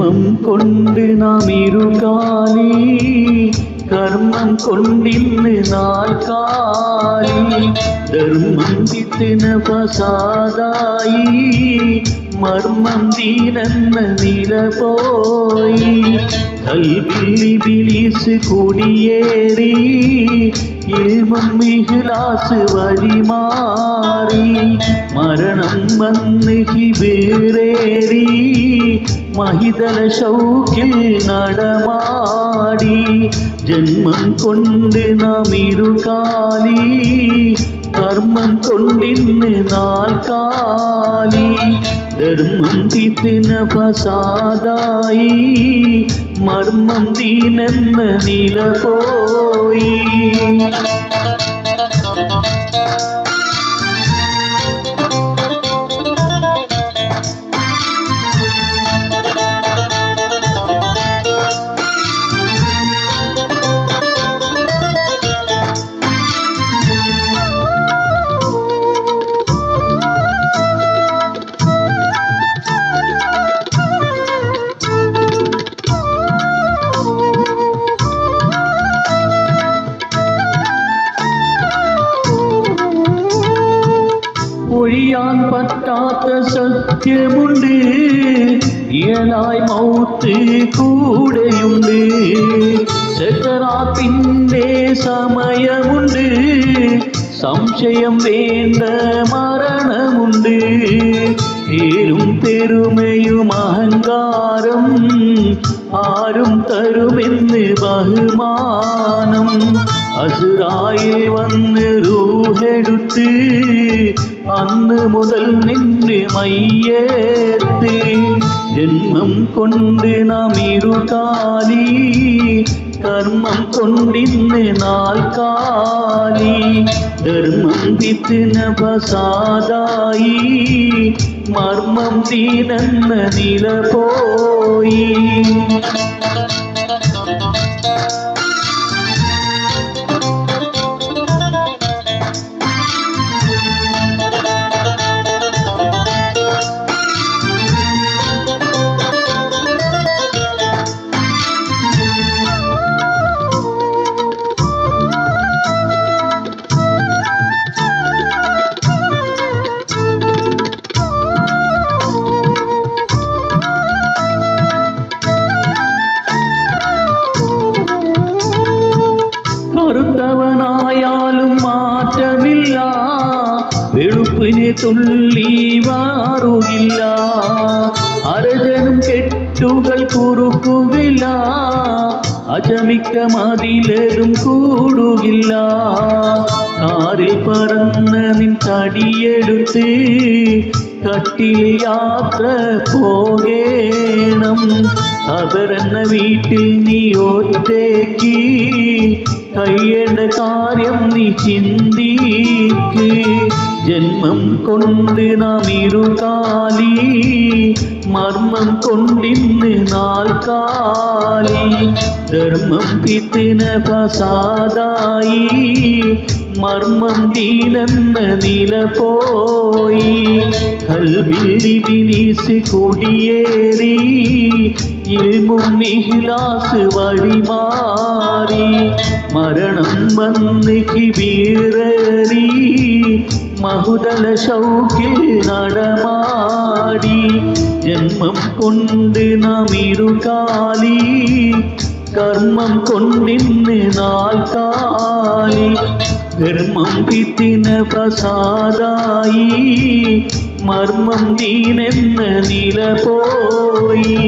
ധർമ്മം കൊണ്ട് നാം ഇരുകാലി, കർമ്മം കൊണ്ടിന്ന് നാൽക്കാലി. ധർമ്മം വിത്തിന് ഫസാദായി, മർമ്മം ദീനെന്ന നില പോയി. കൽബിൽ ഇബ്ലീസ് കുടിയേറി, ഇൽമും ഇഖ്ലാസ് വഴിമാറി. മരണം വന്ന് ഹിബേറേറി, മഹിതല ഷൗക്കിൽ നടമാടി. ജന്മം കൊണ്ട് നാം ഇരുകാലി, കർമ്മം കൊണ്ടിന്ന് നാൽക്കാലി. ധർമ്മം വിത്തിന് ഫസാദായി, മർമ്മം ദീനെന്ന നില പോയി. ഒഴിയാൻ പറ്റാത്ത സത്യമുണ്ട്, ഇയലായി മൗത്ത് കൂടെയുണ്ട്. സക്കറാത്തിന്റെ സമയമുണ്ട്, സംശയം വേണ്ട മരണമുണ്ട്. പേരും പെരുമയും അഹങ്കാരം ആരും തരുമെന്ന് ബഹുമാനം. അസ്റായിൽ വന്ന് റൂഹെടുത്ത്, അന്ന് മുതൽ നിന്റെ മയ്യത്ത്. ജന്മം കൊണ്ട് നാം ഇരുകാലി, കർമ്മം കൊണ്ടിന്ന് നാൽക്കാലി. ധർമ്മം വിത്തിന് ഫസാദായി, മർമ്മം ദീനെന്ന നില പോയി. കറുത്തവനായാലും മാറ്റമില്ല, വെളുപ്പിന് തുള്ളി മാറുകില്ല. അരജനും കെട്ടുകൾ കുറുക്കുകില്ല, അജമിക്ക മതിലതും കൂടുകില്ല. കാറിൽ പറന്ന നിൻ തടിയെടുത്ത്, കട്ടിൽ യാത്ര പോകേണം. അവരെന്ന വീട്ടിൽ നീ ഒറ്റയ്ക്ക്, കഴിയേണ്ട കാര്യം നീ ചിന്തിക്ക്. ജന്മം കൊണ്ട് നാം ഇരുകാലി, മർമ്മം കൊണ്ടിന്ന് നാൽക്കാലി. ധർമ്മം വിത്തിന് ഫസാദായി, മർമ്മം ദീനെന്ന നില പോയി. കൽബിൽ ഇബ്ലീസ് കുടിയേറി, ഇൽമും ഇഖ്ലാസ് വഴിമാറി. മരണം വന്ന് ഹിബേറേറി, മഹുതല ഷൗക്കിൽ നടമാടി. ജന്മം കൊണ്ട് നാം ഇരുകാലി, കർമ്മം കൊണ്ടിന്ന് നാൽക്കാലി. ധർമ്മം വിത്തിന് ഫസാദായി, മർമ്മം ദീനെന്ന നില പോയി.